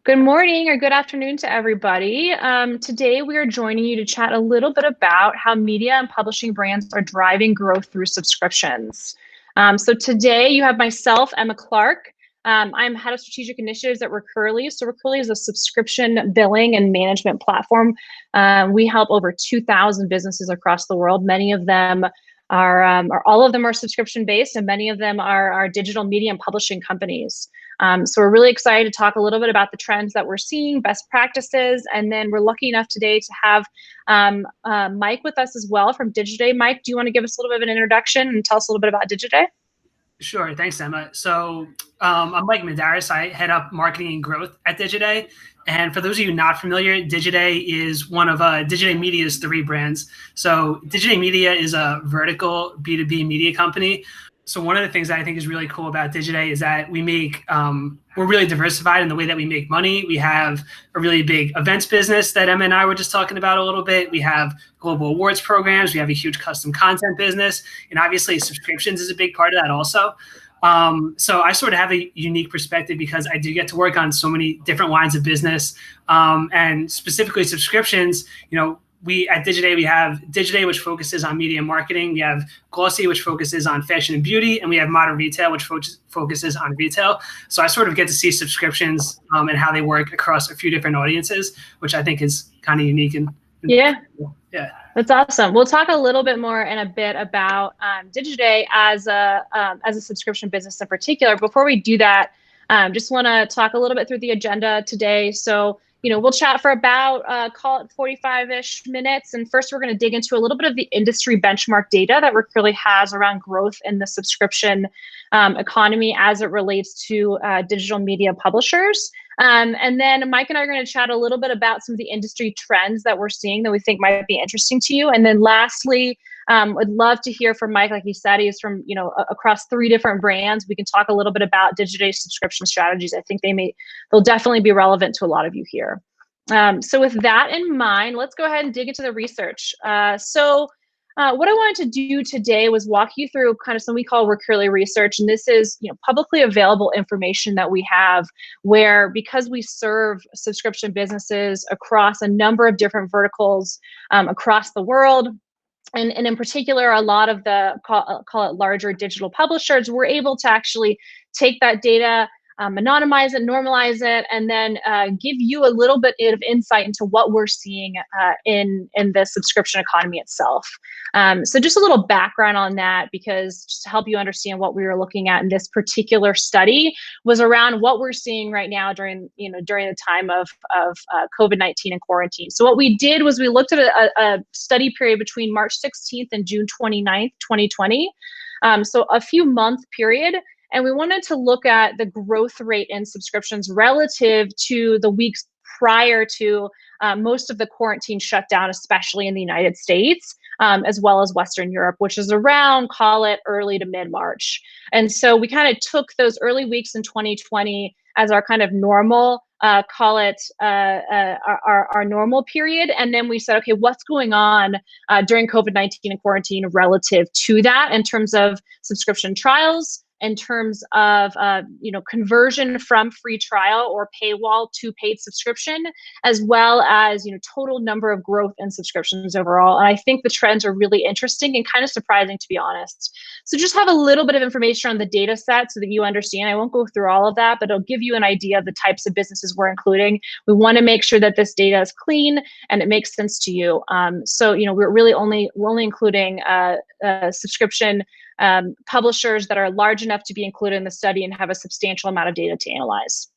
Good morning or good afternoon to everybody. Today, we are joining you to chat a little bit about how media and publishing brands are driving growth through subscriptions. So today, you have myself, Emma Clark. I'm head of strategic initiatives at Recurly. So Recurly is a subscription billing and management platform. We help over 2,000 businesses across the world. Many of them are all of them are subscription based, and many of them are digital media and publishing companies. So we're really excited to talk a little bit about the trends that we're seeing, best practices, and then we're lucky enough today to have Mike with us as well from Digiday. Mike, do you want to give us a little bit of an introduction and tell us a little bit about Digiday? Sure. Thanks, Emma. So I'm Mike Madaris. I head up marketing and growth at Digiday. And for those of you not familiar, Digiday is one of Digiday Media's three brands. So Digiday Media is a vertical B2B media company. So one of the things that I think is really cool about Digiday is that we're really diversified in the way that we make money. We have a really big events business that Emma and I were just talking about a little bit. We have global awards programs. We have a huge custom content business. And obviously subscriptions is a big part of that also. So I sort of have a unique perspective because I do get to work on so many different lines of business, and specifically subscriptions. We at Digiday, we have Digiday, which focuses on media and marketing. We have Glossy, which focuses on fashion and beauty. And we have Modern Retail, which focuses on retail. So I sort of get to see subscriptions and how they work across a few different audiences, which I think is kind of unique. Yeah. Yeah. That's awesome. We'll talk a little bit more in a bit about Digiday as a subscription business in particular. Before we do that, just want to talk a little bit through the agenda today. So, we'll chat for about, call it 45-ish minutes. And first, we're going to dig into a little bit of the industry benchmark data that Recurly has around growth in the subscription economy as it relates to digital media publishers. And then Mike and I are going to chat a little bit about some of the industry trends that we're seeing that we think might be interesting to you. And then lastly, would love to hear from Mike. Like he said, he's from, across three different brands. We can talk a little bit about Digiday subscription strategies. I think they'll definitely be relevant to a lot of you here. So with that in mind, let's go ahead and dig into the research. What I wanted to do today was walk you through kind of something we call Recurly research. And this is, publicly available information that we have where, because we serve subscription businesses across a number of different verticals across the world, and in particular, a lot of the call it larger digital publishers, we're able to actually take that data, anonymize it, normalize it, and then give you a little bit of insight into what we're seeing in the subscription economy itself. So just a little background on that, because just to help you understand what we were looking at in this particular study was around what we're seeing right now during the time of COVID-19 and quarantine. So what we did was we looked at a study period between March 16th and June 29th, 2020. So a few month period. And we wanted to look at the growth rate in subscriptions relative to the weeks prior to most of the quarantine shutdown, especially in the United States, as well as Western Europe, which is around, call it early to mid-March. And so we kind of took those early weeks in 2020 as our kind of normal, call it our normal period. And then we said, okay, what's going on during COVID-19 and quarantine relative to that in terms of subscription trials, in terms of conversion from free trial or paywall to paid subscription, as well as total number of growth in subscriptions overall. And I think the trends are really interesting and kind of surprising, to be honest. So just have a little bit of information on the data set so that you understand. I won't go through all of that, but it'll give you an idea of the types of businesses we're including. We want to make sure that this data is clean and it makes sense to you. So we're only including subscription publishers that are large enough to be included in the study and have a substantial amount of data to analyze.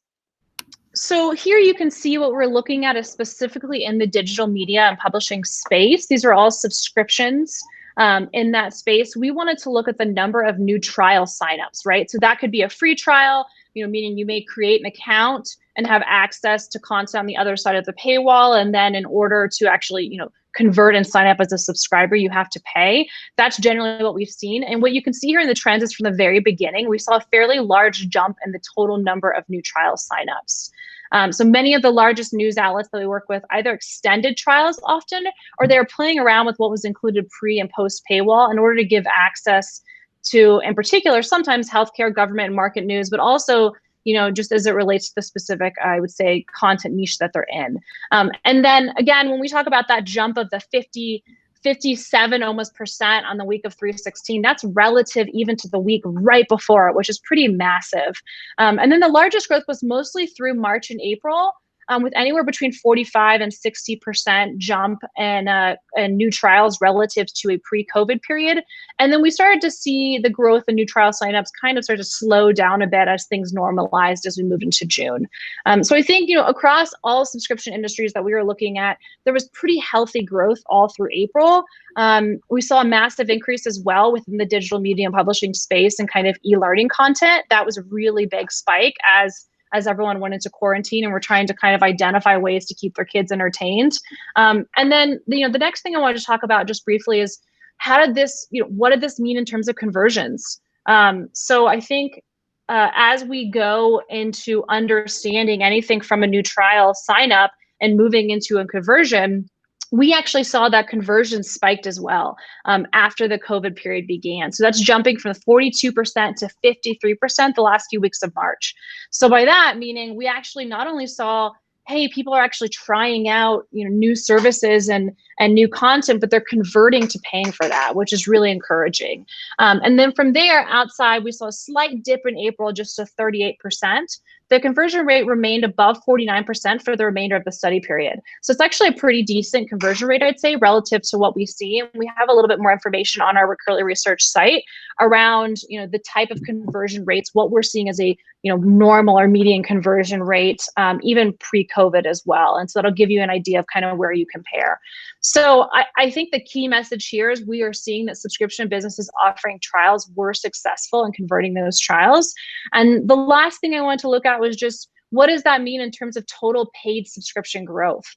So here you can see what we're looking at is specifically in the digital media and publishing space. These are all subscriptions in that space. We wanted to look at the number of new trial signups, right? So that could be a free trial, meaning you may create an account and have access to content on the other side of the paywall. And then in order to actually, convert and sign up as a subscriber, you have to pay. That's generally what we've seen. And what you can see here in the trends is from the very beginning, we saw a fairly large jump in the total number of new trial signups. So many of the largest news outlets that we work with either extended trials often, or they're playing around with what was included pre and post paywall in order to give access to, in particular, sometimes healthcare, government, and market news, but also just as it relates to the specific, I would say, content niche that they're in. And then again, when we talk about that jump of the 57 almost percent on the week of 316, that's relative even to the week right before it, which is pretty massive. And then the largest growth was mostly through March and April, with anywhere between 45 and 60% jump in new trials relative to a pre-COVID period. And then we started to see the growth in new trial signups kind of start to slow down a bit as things normalized as we moved into June. So I think, across all subscription industries that we were looking at, there was pretty healthy growth all through April. We saw a massive increase as well within the digital media and publishing space and kind of e-learning content. That was a really big spike as everyone went into quarantine and we're trying to kind of identify ways to keep their kids entertained. And then, the next thing I wanted to talk about just briefly is what did this mean in terms of conversions? So I think as we go into understanding anything from a new trial sign up and moving into a conversion, we actually saw that conversion spiked as well after the COVID period began. So that's jumping from 42% to 53% the last few weeks of March. So by that, meaning we actually not only saw, hey, people are actually trying out new services and new content, but they're converting to paying for that, which is really encouraging. And then from there, outside, we saw a slight dip in April, just to 38%. The conversion rate remained above 49% for the remainder of the study period. So it's actually a pretty decent conversion rate, I'd say, relative to what we see. And we have a little bit more information on our Recurly Research site around, the type of conversion rates, what we're seeing as a, normal or median conversion rate, even pre-COVID as well. And so that'll give you an idea of kind of where you compare. So I think the key message here is we are seeing that subscription businesses offering trials were successful in converting those trials. And the last thing I wanted to look at was just, what does that mean in terms of total paid subscription growth?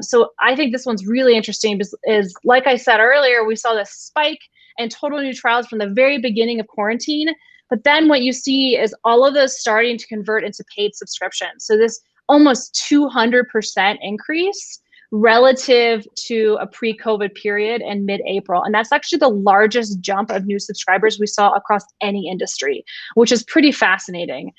So I think this one's really interesting because, like I said earlier, we saw this spike in total new trials from the very beginning of quarantine. But then what you see is all of those starting to convert into paid subscriptions. So this almost 200% increase relative to a pre-COVID period in mid-April. And that's actually the largest jump of new subscribers we saw across any industry, which is pretty fascinating.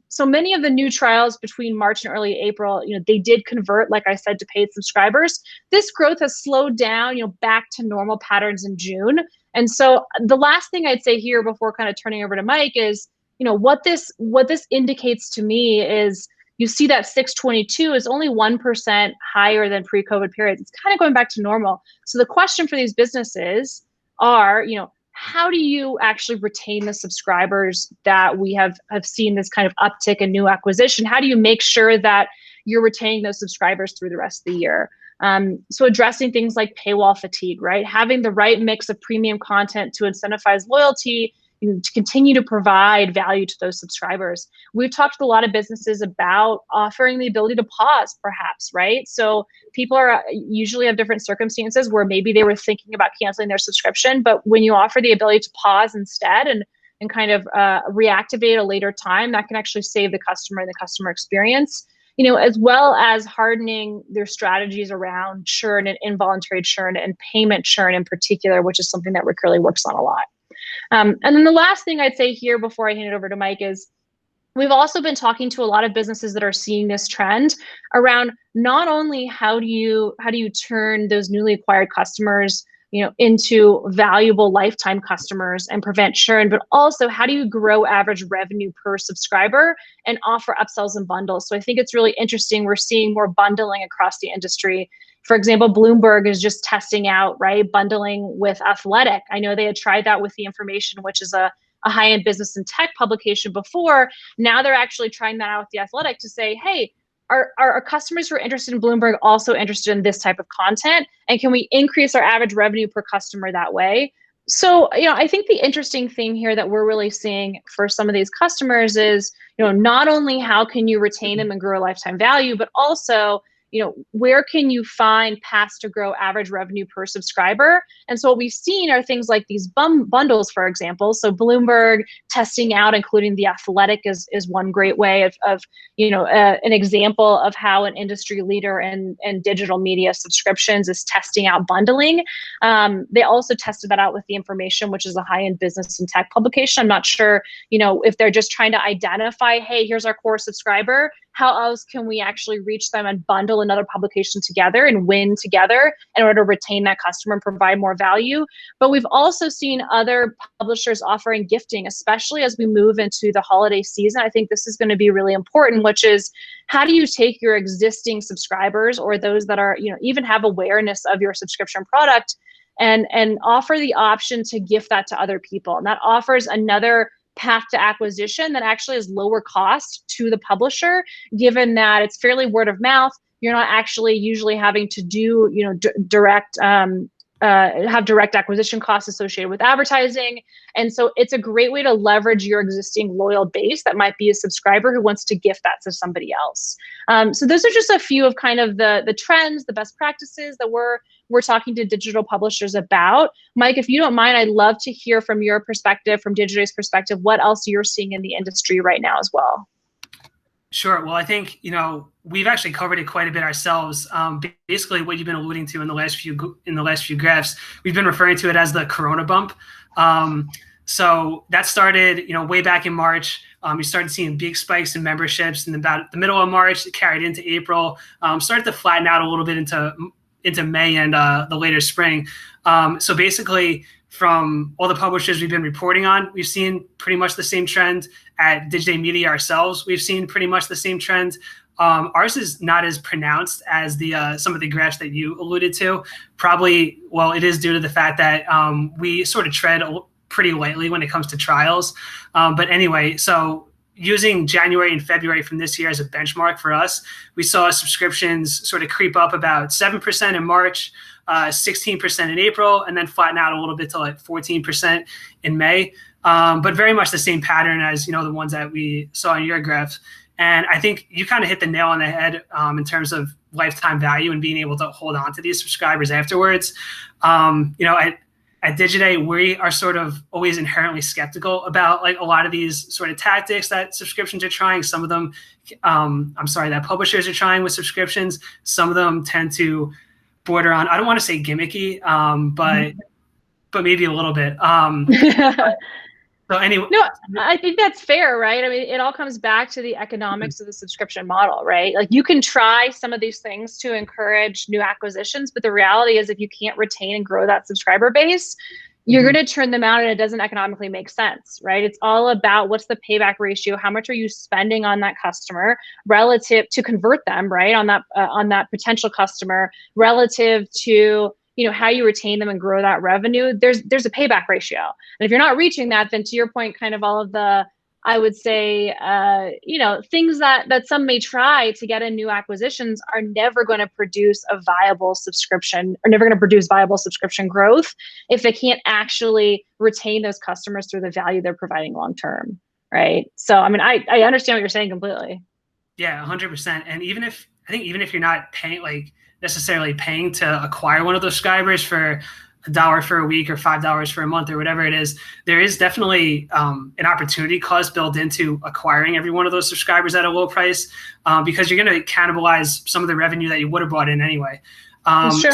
So many of the new trials between March and early April, they did convert, like I said, to paid subscribers. This growth has slowed down, back to normal patterns in June. And so the last thing I'd say here before kind of turning over to Mike is, what this indicates to me is, you see that 622 is only 1% higher than pre-COVID periods. It's kind of going back to normal. So the question for these businesses are, how do you actually retain the subscribers that we have seen this kind of uptick in new acquisition? How do you make sure that you're retaining those subscribers through the rest of the year? So addressing things like paywall fatigue, right? Having the right mix of premium content to incentivize loyalty, to continue to provide value to those subscribers. We've talked to a lot of businesses about offering the ability to pause, perhaps, right? So people usually have different circumstances where maybe they were thinking about canceling their subscription, but when you offer the ability to pause instead and kind of reactivate a later time, that can actually save the customer and the customer experience, as well as hardening their strategies around churn and involuntary churn and payment churn in particular, which is something that Recurly works on a lot. And then the last thing I'd say here before I hand it over to Mike is, we've also been talking to a lot of businesses that are seeing this trend around not only how do you turn those newly acquired customers, into valuable lifetime customers and prevent churn, but also how do you grow average revenue per subscriber and offer upsells and bundles. So I think it's really interesting. We're seeing more bundling across the industry. For example, Bloomberg is just testing out, right, bundling with Athletic. I know they had tried that with The Information, which is a high-end business and tech publication before. Now they're actually trying that out with The Athletic to say, hey, are our customers who are interested in Bloomberg also interested in this type of content? And can we increase our average revenue per customer that way? So, I think the interesting thing here that we're really seeing for some of these customers is, not only how can you retain them and grow lifetime value, but also, where can you find paths to grow average revenue per subscriber? And so what we've seen are things like these bundles, for example. So Bloomberg testing out, including The Athletic is one great way of an example of how an industry leader in digital media subscriptions is testing out bundling. They also tested that out with The Information, which is a high-end business and tech publication. I'm not sure, if they're just trying to identify, hey, here's our core subscriber. How else can we actually reach them and bundle another publication together and win together in order to retain that customer and provide more value? But we've also seen other publishers offering gifting, especially as we move into the holiday season. I think this is going to be really important, which is how do you take your existing subscribers or those that are, even have awareness of your subscription product and offer the option to gift that to other people. And that offers another path to acquisition that actually is lower cost to the publisher, given that it's fairly word of mouth. You're not actually usually having to do, direct have direct acquisition costs associated with advertising. And so it's a great way to leverage your existing loyal base that might be a subscriber who wants to gift that to somebody else. So those are just a few of kind of the trends, the best practices that we're talking to digital publishers about. Mike, if you don't mind, I'd love to hear from your perspective, from Digiday's perspective, what else you're seeing in the industry right now as well. Sure. Well, I think, we've actually covered it quite a bit ourselves. Basically, what you've been alluding to in the last few graphs, we've been referring to it as the Corona bump. So that started, way back in March. We started seeing big spikes in memberships, and about the middle of March, it carried into April, started to flatten out a little bit into May and the later spring. So basically, from all the publishers we've been reporting on, we've seen pretty much the same trend. At Digiday Media ourselves, we've seen pretty much the same trend. Ours is not as pronounced as some of the graphs that you alluded to. Probably, well, it is due to the fact that we sort of tread pretty lightly when it comes to trials. But anyway, so using January and February from this year as a benchmark for us, we saw subscriptions sort of creep up about 7% in March, 16% in April, and then flatten out a little bit to like 14% in May. But very much the same pattern as, the ones that we saw in your graphs. And I think you kind of hit the nail on the head in terms of lifetime value and being able to hold on to these subscribers afterwards. At Digiday, we are sort of always inherently skeptical about like a lot of these sort of tactics that subscriptions are trying. Some of them, that publishers are trying with subscriptions. Some of them tend to border on, I don't want to say gimmicky, but maybe a little bit. So anyway, no, I think that's fair, right? I mean, it all comes back to the economics of the subscription model, right? Like you can try some of these things to encourage new acquisitions, but the reality is if you can't retain and grow that subscriber base, you're going to turn them out and it doesn't economically make sense, right? It's all about what's the payback ratio, how much are you spending on that customer relative to convert them, right? On that potential customer relative to how you retain them and grow that revenue. There's a payback ratio. And if you're not reaching that, then to your point, kind of all of the, I would say, things that some may try to get in new acquisitions are never going to produce a viable subscription or never going to produce viable subscription growth if they can't actually retain those customers through the value they're providing long-term, right? So, I mean, I understand what you're saying completely. Yeah, 100%. And even if you're not necessarily paying to acquire one of those subscribers for $1 for a week or $5 for a month or whatever it is, there is definitely an opportunity cost built into acquiring every one of those subscribers at a low price because you're going to cannibalize some of the revenue that you would have brought in anyway. Sure.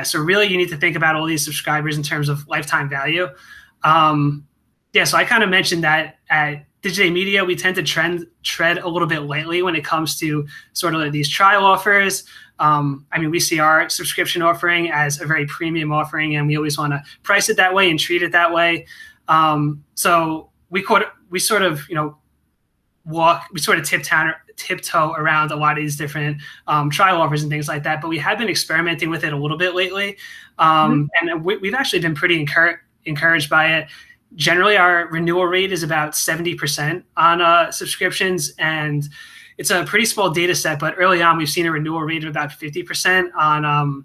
So really you need to think about all these subscribers in terms of lifetime value. So I kind of mentioned that at Digiday Media, we tend to tread a little bit lightly when it comes to sort of like these trial offers. We see our subscription offering as a very premium offering, and we always want to price it that way and treat it that way. So we sort of tiptoe around a lot of these different trial offers and things like that. But we have been experimenting with it a little bit lately, and we've actually been pretty encouraged by it. Generally, our renewal rate is about 70% on subscriptions, and it's a pretty small data set, but early on, we've seen a renewal rate of about 50% on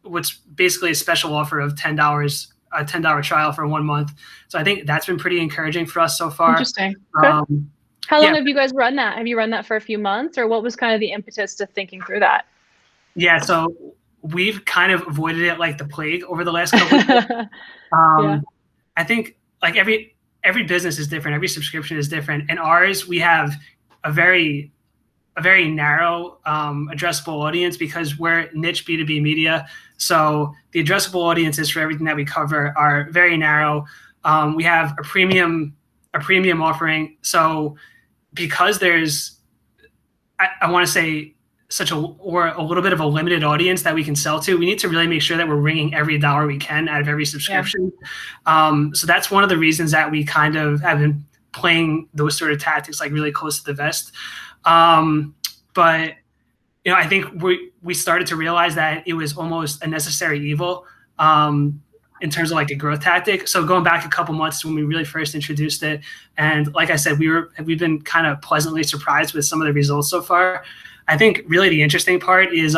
what's basically a special offer of $10, a $10 trial for 1 month. So I think that's been pretty encouraging for us so far. Interesting. Okay. How long Yeah. have you guys run that? Have you run that for a few months, or what was kind of the impetus to thinking through that? Yeah. So we've kind of avoided it like the plague over the last couple of years. Yeah. I think like every business is different, every subscription is different, and ours we have a very narrow addressable audience because we're niche B2B media. So the addressable audiences for everything that we cover are very narrow. We have a premium offering. So because there's I want to say such a little bit of a limited audience that we can sell to, we need to really make sure that we're wringing every dollar we can out of every subscription. Yeah. So that's one of the reasons that we kind of have been playing those sort of tactics like really close to the vest. But I think we started to realize that it was almost a necessary evil in terms of like a growth tactic. So going back a couple months when we really first introduced it, and like I said, we've been kind of pleasantly surprised with some of the results so far. I think really the interesting part is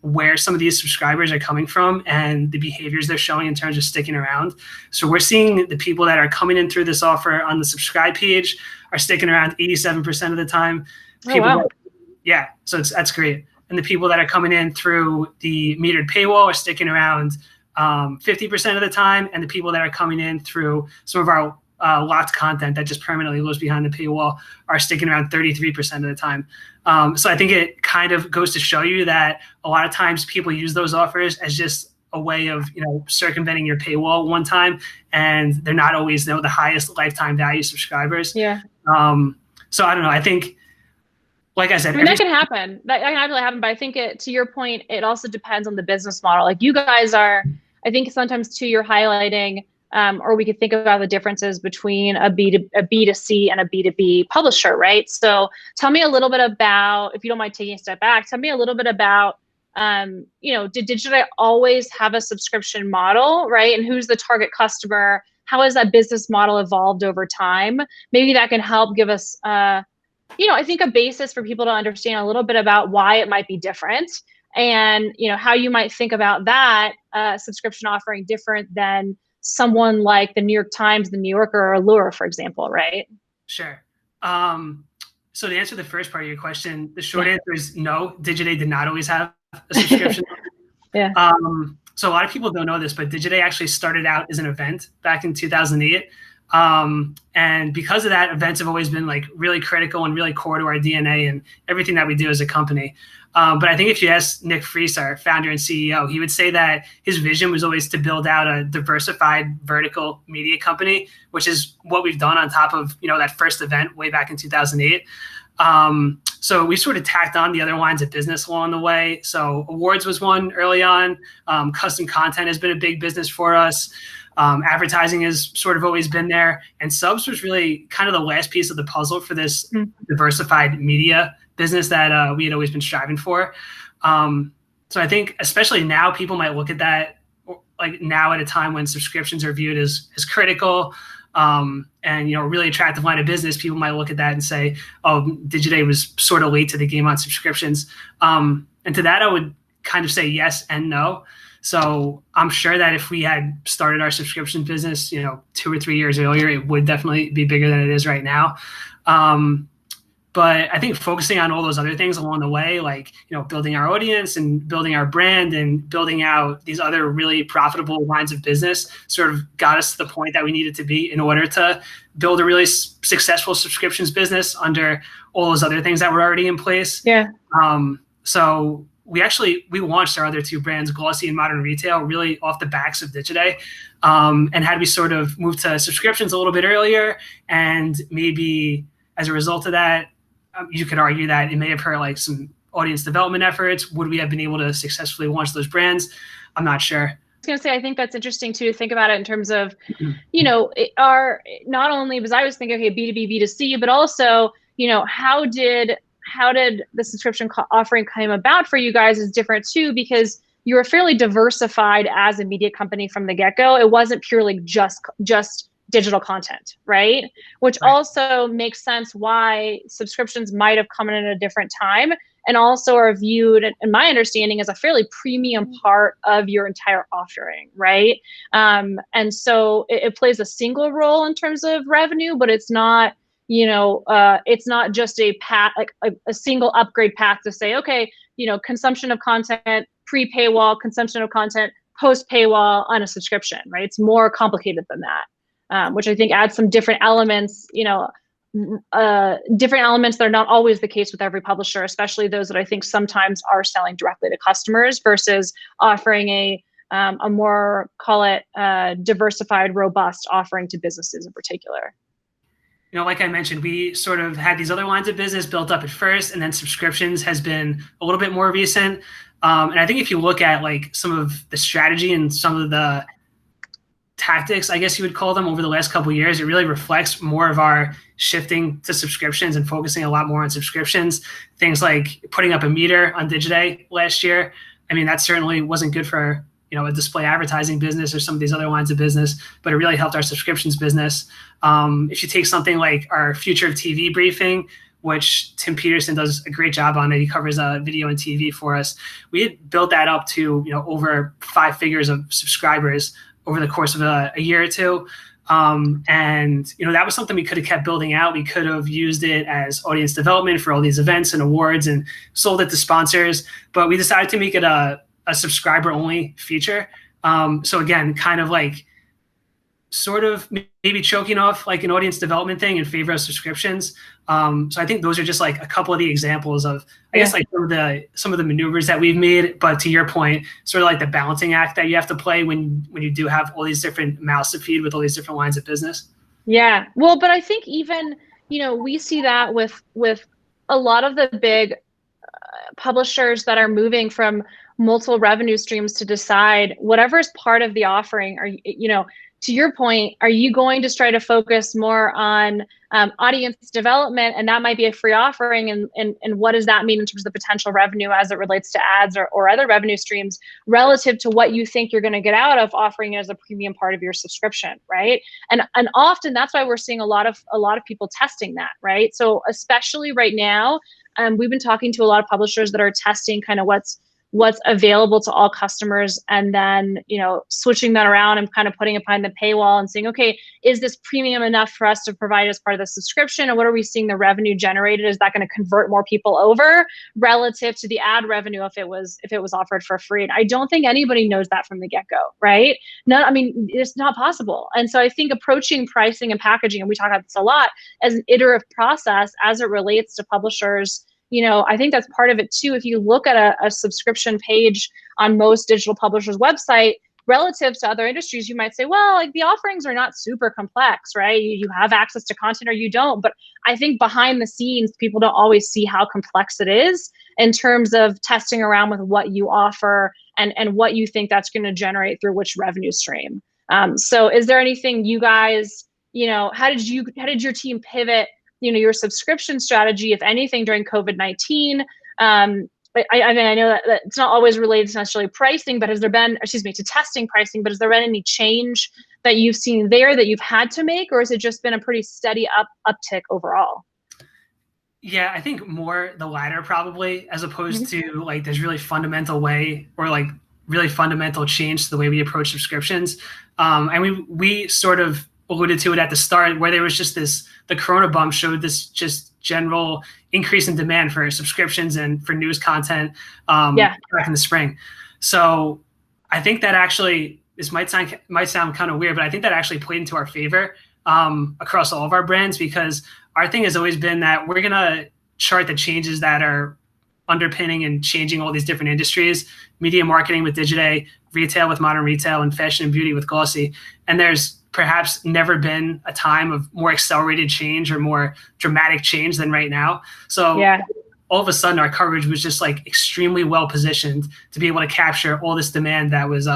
where some of these subscribers are coming from and the behaviors they're showing in terms of sticking around. So we're seeing the people that are coming in through this offer on the subscribe page are sticking around 87% of the time. Oh, wow. Yeah, so that's great. And the people that are coming in through the metered paywall are sticking around 50% of the time, and the people that are coming in through some of our locked content that just permanently lives behind the paywall are sticking around 33% of the time. So I think it kind of goes to show you that a lot of times people use those offers as just a way of circumventing your paywall one time, and they're not always the highest lifetime value subscribers. Yeah. So I don't know. I think, like I said, I mean, that can happen. That can absolutely happen. But I think to your point, it also depends on the business model. Like you guys are, I think sometimes too, you're highlighting, or we could think about the differences between a B2C and a B2B publisher, right? So tell me a little bit about, if you don't mind taking a step back, tell me a little bit about, did Digiday always have a subscription model, right? And who's the target customer? How has that business model evolved over time? Maybe that can help give us, I think a basis for people to understand a little bit about why it might be different, and how you might think about that subscription offering different than someone like the New York Times, the New Yorker, or Allure, for example, right? Sure. So to answer the first part of your question, the short answer is no. Digiday did not always have a subscription. Yeah. So a lot of people don't know this, but Digiday actually started out as an event back in 2008. And because of that, events have always been like really critical and really core to our DNA and everything that we do as a company. But I think if you ask Nick Fries, our founder and CEO, he would say that his vision was always to build out a diversified vertical media company, which is what we've done on top of, that first event way back in 2008. So we sort of tacked on the other lines of business along the way. So awards was one early on. Custom content has been a big business for us. Advertising has sort of always been there, and subs was really kind of the last piece of the puzzle for this diversified media business that we had always been striving for. So I think especially now people might look at that like now at a time when subscriptions are viewed as critical and really attractive line of business. People might look at that and say, oh, Digiday was sort of late to the game on subscriptions. And to that I would kind of say yes and no. So I'm sure that if we had started our subscription business, 2 or 3 years earlier, it would definitely be bigger than it is right now. But I think focusing on all those other things along the way, like, building our audience and building our brand and building out these other really profitable lines of business sort of got us to the point that we needed to be in order to build a really successful subscriptions business under all those other things that were already in place. Yeah. So we launched our other two brands, Glossy and Modern Retail, really off the backs of Digiday. And had we sort of moved to subscriptions a little bit earlier, and maybe as a result of that, you could argue that it may have hurt like some audience development efforts. Would we have been able to successfully launch those brands? I'm not sure. I was going to say, I think that's interesting too, to think about it in terms of, not only, because I was thinking, okay, B2B, B2C, but also, how did the subscription offering come about for you guys is different too, because you were fairly diversified as a media company from the get-go. It wasn't purely just digital content, right? Which also makes sense why subscriptions might have come in at a different time, and also are viewed, in my understanding, as a fairly premium part of your entire offering, right? And so it plays a single role in terms of revenue, but it's not, it's not just a path, like a single upgrade path to say, okay, consumption of content pre-paywall, consumption of content post-paywall on a subscription, right? It's more complicated than that, which I think adds some different elements, different elements that are not always the case with every publisher, especially those that I think sometimes are selling directly to customers versus offering a more, call it, diversified, robust offering to businesses in particular. Like I mentioned, we sort of had these other lines of business built up at first, and then subscriptions has been a little bit more recent. And I think if you look at like some of the strategy and some of the tactics, I guess you would call them, over the last couple of years, it really reflects more of our shifting to subscriptions and focusing a lot more on subscriptions. Things like putting up a meter on Digiday last year. I mean, that certainly wasn't good for a display advertising business or some of these other lines of business, but it really helped our subscriptions business. If you take something like our Future of TV briefing, which Tim Peterson does a great job on it, he covers video and TV for us. We had built that up to over 5 figures of subscribers over the course of a year or two. And that was something we could have kept building out. We could have used it as audience development for all these events and awards and sold it to sponsors, but we decided to make it a subscriber only feature. So again, kind of like sort of maybe choking off like an audience development thing in favor of subscriptions. So I think those are just like a couple of the examples of, I guess, like some of the maneuvers that we've made. But to your point, sort of like the balancing act that you have to play when you do have all these different mouths to feed with all these different lines of business. Yeah, well, but I think even, we see that with a lot of the big publishers that are moving from multiple revenue streams to decide whatever is part of the offering. Are to your point, are you going to try to focus more on audience development, and that might be a free offering, and what does that mean in terms of the potential revenue as it relates to ads or other revenue streams relative to what you think you're going to get out of offering it as a premium part of your subscription, right? And often that's why we're seeing a lot of people testing that, right? So especially right now, we've been talking to a lot of publishers that are testing kind of what's available to all customers, and then switching that around and kind of putting it behind the paywall and saying, okay, is this premium enough for us to provide as part of the subscription, and what are we seeing the revenue generated? Is that going to convert more people over relative to the ad revenue if it was offered for free? And I don't think anybody knows that from the get-go, right? No, I mean, it's not possible. And so I think approaching pricing and packaging, and we talk about this a lot, as an iterative process as it relates to publishers, I think that's part of it too. If you look at a subscription page on most digital publishers' website relative to other industries, you might say, well, like the offerings are not super complex, right? You have access to content or you don't. But I think behind the scenes, people don't always see how complex it is in terms of testing around with what you offer and what you think that's going to generate through which revenue stream. So is there anything you guys, how did your team pivot your subscription strategy, if anything, during COVID-19? I mean, I know that it's not always related to necessarily pricing, but has there been, to testing pricing, but has there been any change that you've seen there that you've had to make, or has it just been a pretty steady uptick overall? Yeah, I think more the latter probably, as opposed to like there's really fundamental way or like really fundamental change to the way we approach subscriptions. And we sort of alluded to it at the start, where there was just the Corona bump showed this just general increase in demand for subscriptions and for news content back in the spring. So I think that actually, this might sound kind of weird, but I think that actually played into our favor across all of our brands, because our thing has always been that we're going to chart the changes that are underpinning and changing all these different industries: media marketing with Digiday, retail with Modern Retail, and fashion and beauty with Glossy. And there's perhaps never been a time of more accelerated change or more dramatic change than right now. So all of a sudden our coverage was just like extremely well positioned to be able to capture all this demand that was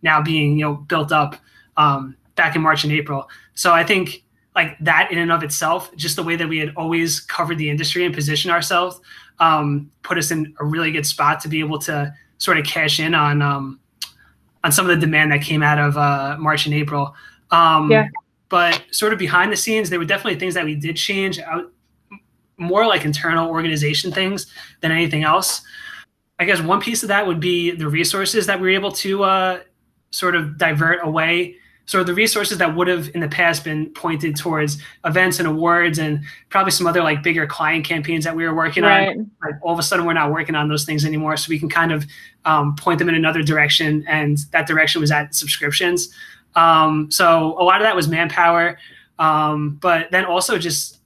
now being built up back in March and April. So I think like that in and of itself, just the way that we had always covered the industry and positioned ourselves, put us in a really good spot to be able to sort of cash in on some of the demand that came out of March and April. But sort of behind the scenes, there were definitely things that we did change out, more like internal organization things than anything else. I guess one piece of that would be the resources that we were able to sort of divert away So the resources that would have in the past been pointed towards events and awards and probably some other like bigger client campaigns that we were working on, like all of a sudden we're not working on those things anymore. So we can kind of point them in another direction, and that direction was at subscriptions. So a lot of that was manpower, but then also just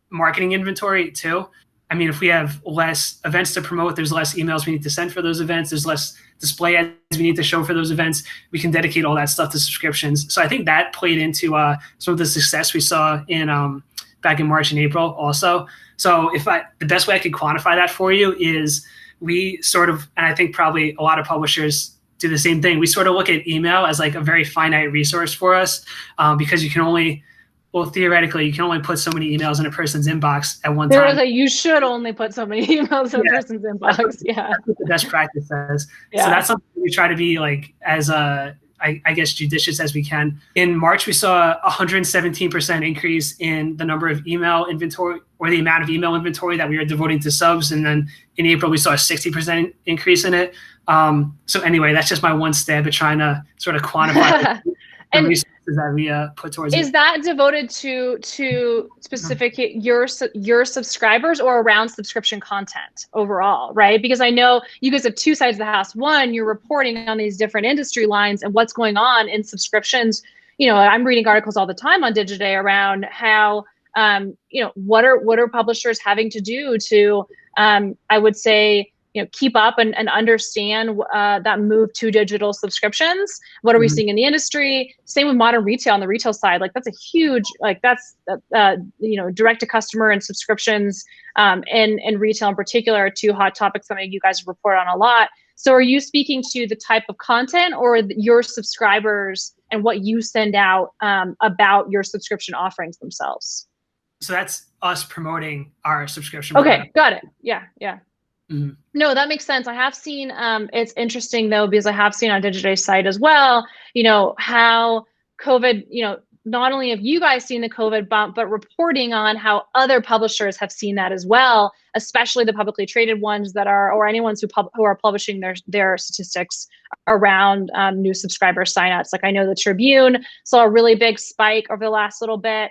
marketing inventory too. I mean, if we have less events to promote, there's less emails we need to send for those events. There's less display ads we need to show for those events. We can dedicate all that stuff to subscriptions. So I think that played into some of the success we saw in back in March and April also. So the best way I could quantify that for you is we sort of, and I think probably a lot of publishers do the same thing. We sort of look at email as like a very finite resource for us because you can only, well, theoretically, you can only put so many emails in a person's inbox at one time. You should only put so many emails in a person's inbox. That's what the best practice says. Yeah. So that's something we try to be like as I guess judicious as we can. In March, we saw 117% increase in the number of email inventory, or the amount of email inventory that we were devoting to subs. And then in April, we saw a 60% increase in it. So anyway, that's just my one stab at trying to sort of quantify the resources that we put towards it. Is that devoted to specific your subscribers or around subscription content overall, right? Because I know you guys have two sides of the house. One, you're reporting on these different industry lines and what's going on in subscriptions. You know, I'm reading articles all the time on Digiday around how, you know, what are publishers having to do to, I would say, you know, keep up and understand that move to digital subscriptions. What are we seeing in the industry? Same with modern retail on the retail side. Like that's a huge, like that's, you know, direct to customer and subscriptions and retail in particular are two hot topics that you guys report on a lot. So are you speaking to the type of content or your subscribers and what you send out about your subscription offerings themselves? So that's us promoting our subscription. Okay, got it. Yeah, yeah. Mm-hmm. No, that makes sense. I have seen, it's interesting though, because I have seen on Digiday's site as well, you know, how COVID, you know, not only have you guys seen the COVID bump, but reporting on how other publishers have seen that as well, especially the publicly traded ones that are, or anyone who are publishing their statistics around new subscriber signups. Like I know the Tribune saw a really big spike over the last little bit.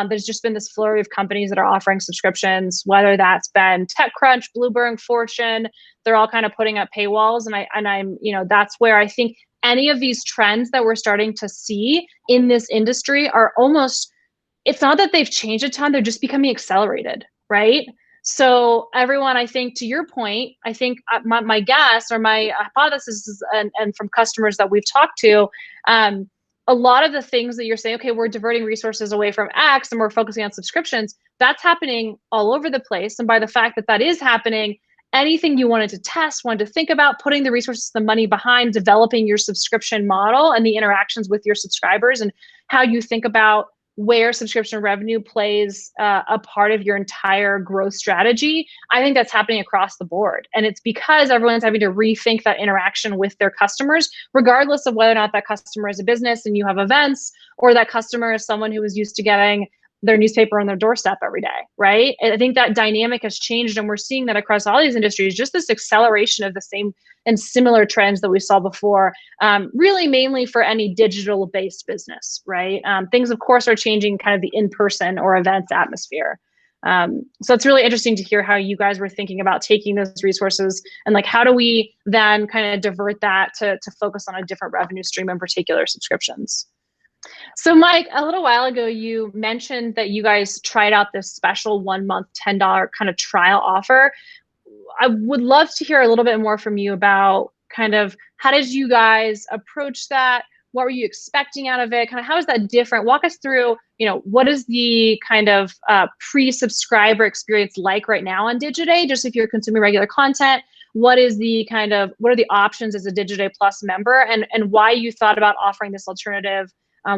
There's just been this flurry of companies that are offering subscriptions, whether that's been TechCrunch, Blueberg, Fortune, they're all kind of putting up paywalls. And I'm, you know, that's where I think any of these trends that we're starting to see in this industry are almost, it's not that they've changed a ton, they're just becoming accelerated, right? So everyone, I think to your point, I think my guess or my hypothesis is, and from customers that we've talked to, a lot of the things that you're saying, okay, we're diverting resources away from X and we're focusing on subscriptions, that's happening all over the place. And by the fact that that is happening, anything you wanted to test, wanted to think about, putting the resources, the money behind developing your subscription model and the interactions with your subscribers and how you think about where subscription revenue plays a part of your entire growth strategy, I think that's happening across the board. And it's because everyone's having to rethink that interaction with their customers, regardless of whether or not that customer is a business and you have events, or that customer is someone who is used to getting their newspaper on their doorstep every day, right? And I think that dynamic has changed, and we're seeing that across all these industries, just this acceleration of the same and similar trends that we saw before, really mainly for any digital-based business, right? Things, of course, are changing kind of the in-person or events atmosphere. So it's really interesting to hear how you guys were thinking about taking those resources and like, how do we then kind of divert that to focus on a different revenue stream, in particular subscriptions? So Mike, a little while ago, you mentioned that you guys tried out this special 1 month, $10 kind of trial offer. I would love to hear a little bit more from you about kind of how did you guys approach that? What were you expecting out of it? Kind of how is that different? Walk us through, you know, what is the kind of pre-subscriber experience like right now on Digiday? Just if you're consuming regular content, what is the kind of, what are the options as a Digiday Plus member, and why you thought about offering this alternative?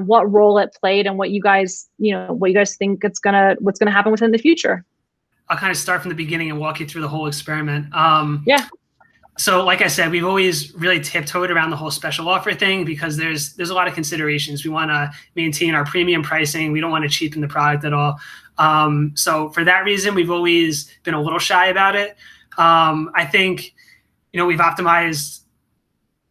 What role it played, and what you guys, you know, what you guys think what's gonna happen within the future. I'll kind of start from the beginning and walk you through the whole experiment. Yeah. So like I said, we've always really tiptoed around the whole special offer thing because there's a lot of considerations. We want to maintain our premium pricing. We don't want to cheapen the product at all. So for that reason, we've always been a little shy about it. I think, you know, we've optimized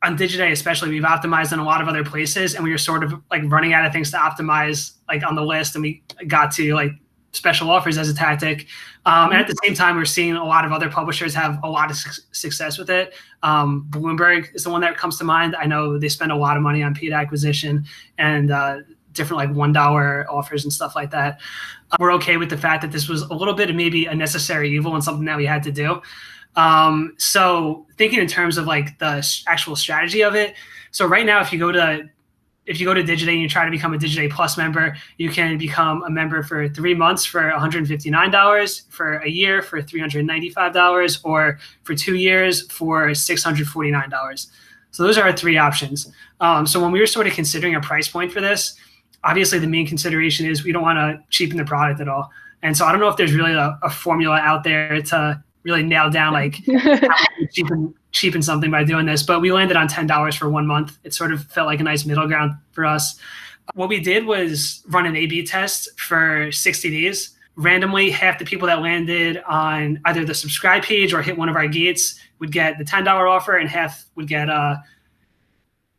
on Digiday especially, we've optimized in a lot of other places, and we were sort of like running out of things to optimize like on the list, and we got to like special offers as a tactic. And at the same time, we're seeing a lot of other publishers have a lot of success with it. Bloomberg is the one that comes to mind. I know they spend a lot of money on paid acquisition and different like $1 offers and stuff like that. We're okay with the fact that this was a little bit of maybe a necessary evil and something that we had to do. So thinking in terms of like the actual strategy of it. So right now, if you go to Digiday and you try to become a Digiday Plus member, you can become a member for 3 months for $159, for a year for $395, or for 2 years for $649. So those are our 3 options. So when we were sort of considering a price point for this, obviously the main consideration is we don't want to cheapen the product at all. And so I don't know if there's really a formula out there to really nail down like how to cheapen something by doing this, but we landed on $10 for 1 month. It sort of felt like a nice middle ground for us. What we did was run an A/B test for 60 days. Randomly, half the people that landed on either the subscribe page or hit one of our gates would get the $10 offer, and half would get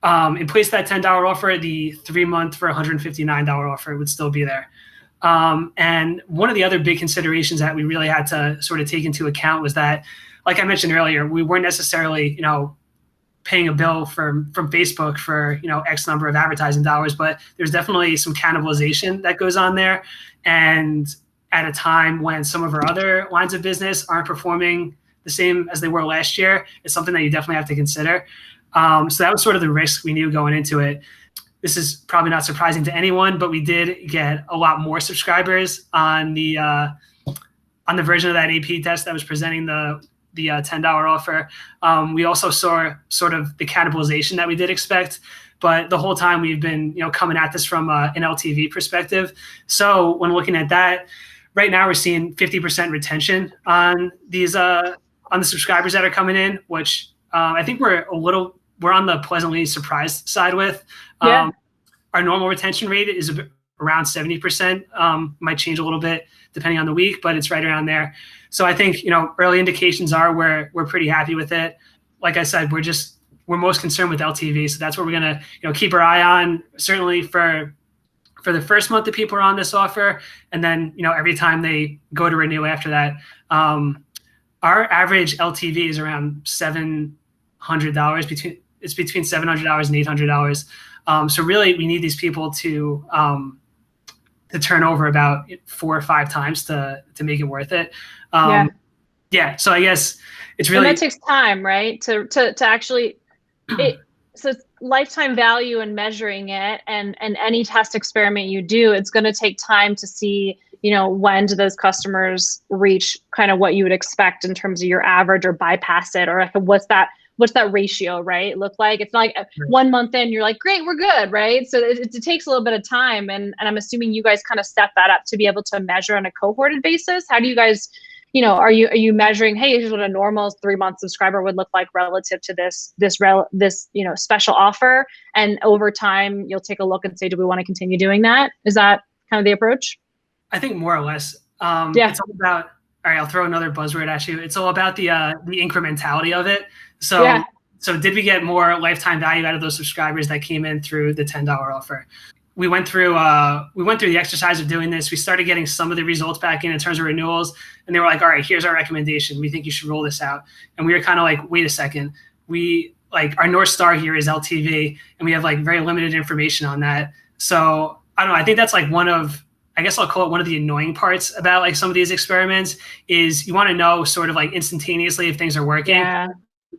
in place of that $10 offer, the 3 month for $159 offer would still be there. And one of the other big considerations that we really had to sort of take into account was that, like I mentioned earlier, we weren't necessarily, paying a bill from Facebook for, X number of advertising dollars, but there's definitely some cannibalization that goes on there. And at a time when some of our other lines of business aren't performing the same as they were last year, it's something that you definitely have to consider. So that was sort of the risk we knew going into it. This is probably not surprising to anyone, but we did get a lot more subscribers on the version of that AP test that was presenting the $10 offer. We also saw sort of the cannibalization that we did expect, but the whole time we've been coming at this from an LTV perspective. So when looking at that, right now we're seeing 50% retention on these on the subscribers that are coming in, which I think we're on the pleasantly surprised side with. Yeah. Our normal retention rate is around 70%. Might change a little bit depending on the week, but it's right around there. So I think early indications are we're pretty happy with it. Like I said, we're most concerned with LTV, so that's what we're gonna keep our eye on. Certainly for the first month that people are on this offer, and then every time they go to renew after that. Our average LTV is around $700 between $700 and $800. So really, we need these people to turn over about 4 or 5 times to make it worth it. Yeah. So I guess it's really, and that takes time, right? To actually, so it's lifetime value and measuring it, and any test experiment you do, it's going to take time to see, when do those customers reach kind of what you would expect in terms of your average, or bypass it, or what's that ratio, right, look like? It's not like 1 month in, you're like, great, we're good, right? So it takes a little bit of time. And I'm assuming you guys kind of set that up to be able to measure on a cohorted basis. How do you guys, are you measuring, hey, here's what a normal 3-month subscriber would look like relative to this special offer? And over time, you'll take a look and say, do we want to continue doing that? Is that kind of the approach? I think more or less. Yeah. It's all about, all right, I'll throw another buzzword at you. It's all about the incrementality of it. So did we get more lifetime value out of those subscribers that came in through the $10 offer? We went through the exercise of doing this. We started getting some of the results back in terms of renewals, and they were like, all right, here's our recommendation. We think you should roll this out. And we were kind of like, wait a second. Our North Star here is LTV, and we have like very limited information on that. So I don't know. I think that's like I guess I'll call it one of the annoying parts about like some of these experiments is you want to know sort of like instantaneously if things are working. Yeah.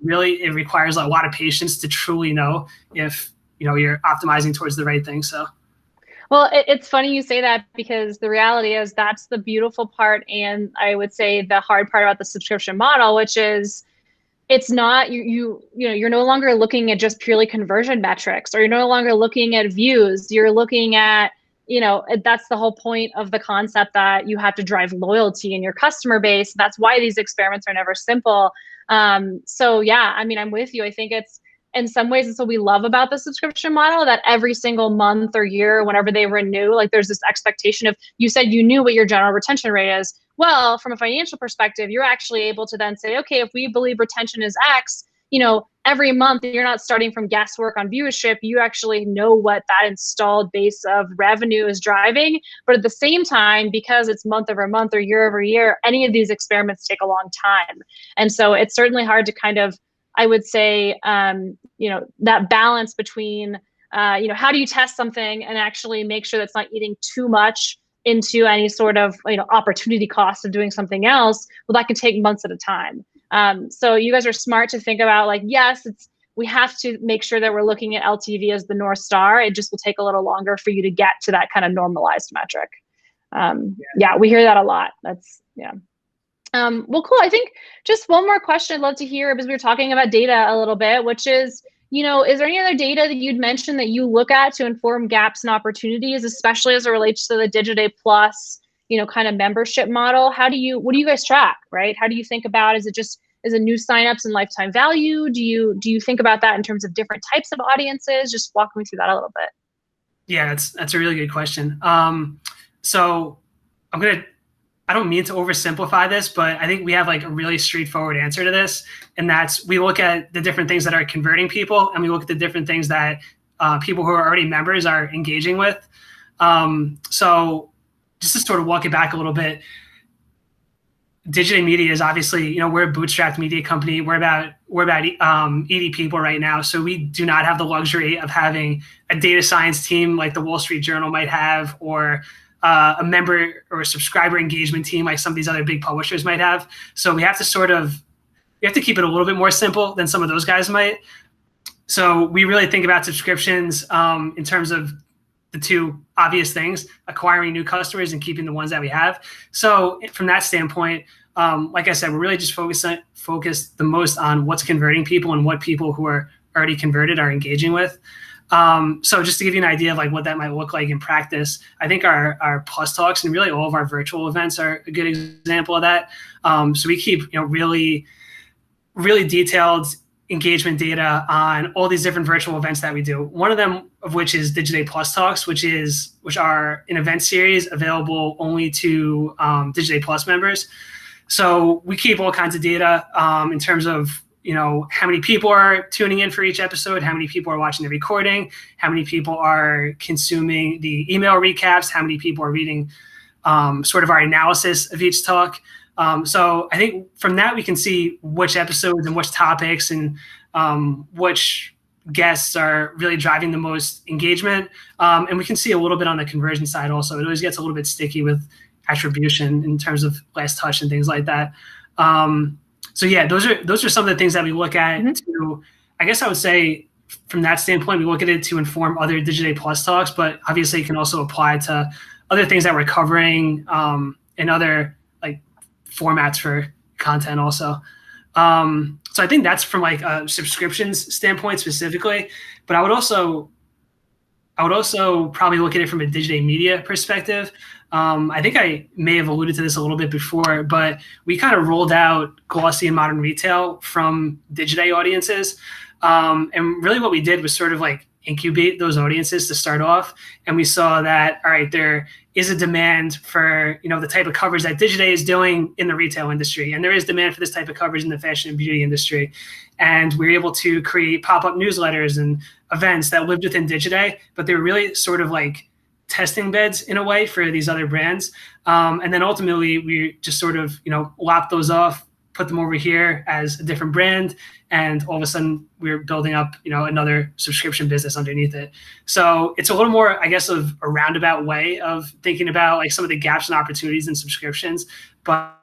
Really, it requires a lot of patience to truly know if you're optimizing towards the right thing. So, well, it's funny you say that, because the reality is that's the beautiful part, and I would say the hard part about the subscription model, which is it's not you're no longer looking at just purely conversion metrics, or you're no longer looking at views. You're looking at that's the whole point of the concept, that you have to drive loyalty in your customer base. That's why these experiments are never simple. So yeah, I mean, I'm with you. I think it's, in some ways, it's what we love about the subscription model, that every single month or year, whenever they renew, like there's this expectation of, you said you knew what your general retention rate is. Well, from a financial perspective, you're actually able to then say, okay, if we believe retention is X, every month you're not starting from guesswork on viewership. You actually know what that installed base of revenue is driving. But at the same time, because it's month over month or year over year, any of these experiments take a long time. And so it's certainly hard to kind of, I would say, that balance between, how do you test something and actually make sure that's not eating too much into any sort of, opportunity cost of doing something else. Well, that can take months at a time. So you guys are smart to think about, like, yes, we have to make sure that we're looking at LTV as the North Star. It just will take a little longer for you to get to that kind of normalized metric. Yeah, we hear that a lot. That's, yeah. Well, cool. I think just one more question I'd love to hear, because we were talking about data a little bit, which is, is there any other data that you'd mentioned that you look at to inform gaps and opportunities, especially as it relates to the Digiday Plus, kind of membership model? What do you guys track, right? How do you think about, is it new signups and lifetime value? Do you think about that in terms of different types of audiences? Just walk me through that a little bit. Yeah, that's a really good question. So I don't mean to oversimplify this, but I think we have like a really straightforward answer to this. And that's, we look at the different things that are converting people, and we look at the different things that people who are already members are engaging with. So just to sort of walk it back a little bit, Digiday Media is obviously, we're a bootstrapped media company. We're about 80 people right now. So we do not have the luxury of having a data science team like the Wall Street Journal might have, or a member or a subscriber engagement team like some of these other big publishers might have. So we have to keep it a little bit more simple than some of those guys might. So we really think about subscriptions in terms of the two obvious things: acquiring new customers and keeping the ones that we have. So from that standpoint, like I said, we're really just focused the most on what's converting people and what people who are already converted are engaging with. So just to give you an idea of like what that might look like in practice, I think our Plus Talks and really all of our virtual events are a good example of that. So we keep, really, really detailed engagement data on all these different virtual events that we do. One of them of which is Digiday Plus Talks, which are an event series available only to Digiday Plus members. So we keep all kinds of data in terms of how many people are tuning in for each episode, how many people are watching the recording, how many people are consuming the email recaps, how many people are reading sort of our analysis of each talk. So I think from that we can see which episodes and which topics and which guests are really driving the most engagement. And we can see a little bit on the conversion side also. It always gets a little bit sticky with attribution in terms of last touch and things like that. So yeah, those are some of the things that we look at to, I guess I would say from that standpoint, we look at it to inform other Digiday Plus talks, but obviously it can also apply to other things that we're covering and other like formats for content also. So I think that's from like a subscriptions standpoint specifically, but I would also probably look at it from a Digiday Media perspective. I think I may have alluded to this a little bit before, but we kind of rolled out glossy and modern retail from Digiday audiences. And really what we did was sort of like incubate those audiences to start off. And we saw that, all right, there is a demand for, the type of coverage that Digiday is doing in the retail industry. And there is demand for this type of coverage in the fashion and beauty industry. And we were able to create pop-up newsletters and events that lived within Digiday, but they were really sort of like testing beds in a way for these other brands. And then ultimately we just sort of, lopped those off, put them over here as a different brand. And all of a sudden we're building up, another subscription business underneath it. So it's a little more, I guess, of a roundabout way of thinking about like some of the gaps and opportunities in subscriptions. But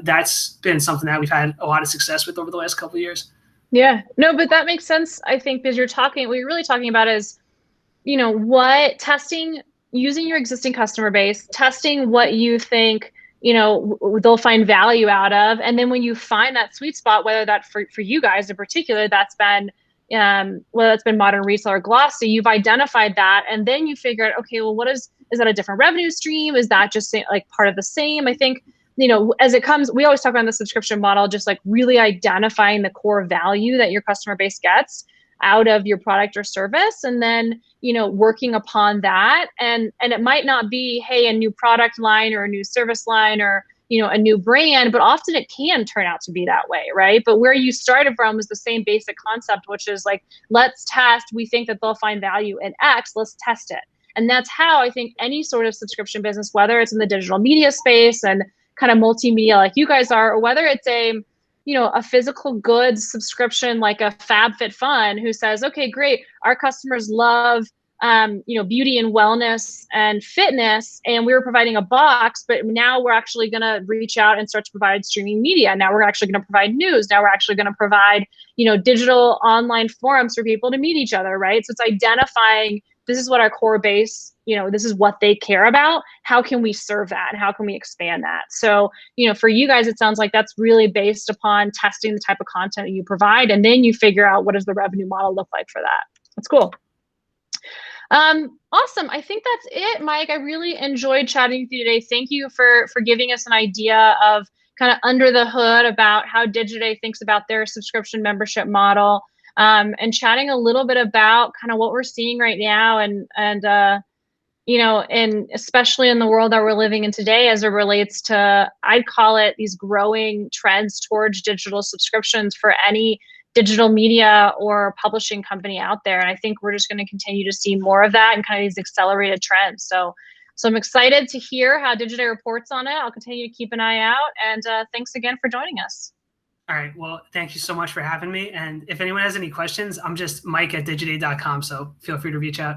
that's been something that we've had a lot of success with over the last couple of years. Yeah, no, but that makes sense. I think because what you're really talking about is, what testing, using your existing customer base, testing what you think, they'll find value out of. And then when you find that sweet spot, whether that for you guys in particular, that's been, whether it's been modern retail or glossy, you've identified that. And then you figure out, okay, well, is that a different revenue stream? Is that just like part of the same? I think, as it comes, we always talk about the subscription model, just like really identifying the core value that your customer base gets out of your product or service, and then, working upon that. And it might not be, hey, a new product line or a new service line or, a new brand, but often it can turn out to be that way, right? But where you started from was the same basic concept, which is like, let's test. We think that they'll find value in X. Let's test it. And that's how I think any sort of subscription business, whether it's in the digital media space and kind of multimedia like you guys are, or whether it's a physical goods subscription like a FabFitFun who says, okay, great, our customers love beauty and wellness and fitness, and we were providing a box, but now we're actually going to reach out and start to provide streaming media. Now we're actually going to provide news. Now we're actually going to provide, digital online forums for people to meet each other, right? So it's identifying, this is what our core base, this is what they care about. How can we serve that? And how can we expand that? So, for you guys, it sounds like that's really based upon testing the type of content that you provide. And then you figure out what does the revenue model look like for that. That's cool. Awesome. I think that's it, Mike. I really enjoyed chatting with you today. Thank you for giving us an idea of kind of under the hood about how Digiday thinks about their subscription membership model, and chatting a little bit about kind of what we're seeing right now and especially in the world that we're living in today as it relates to, I'd call it these growing trends towards digital subscriptions for any digital media or publishing company out there. And I think we're just going to continue to see more of that and kind of these accelerated trends. So I'm excited to hear how Digiday reports on it. I'll continue to keep an eye out. And thanks again for joining us. All right. Well, thank you so much for having me. And if anyone has any questions, I'm just Mike at digiday.com. So feel free to reach out.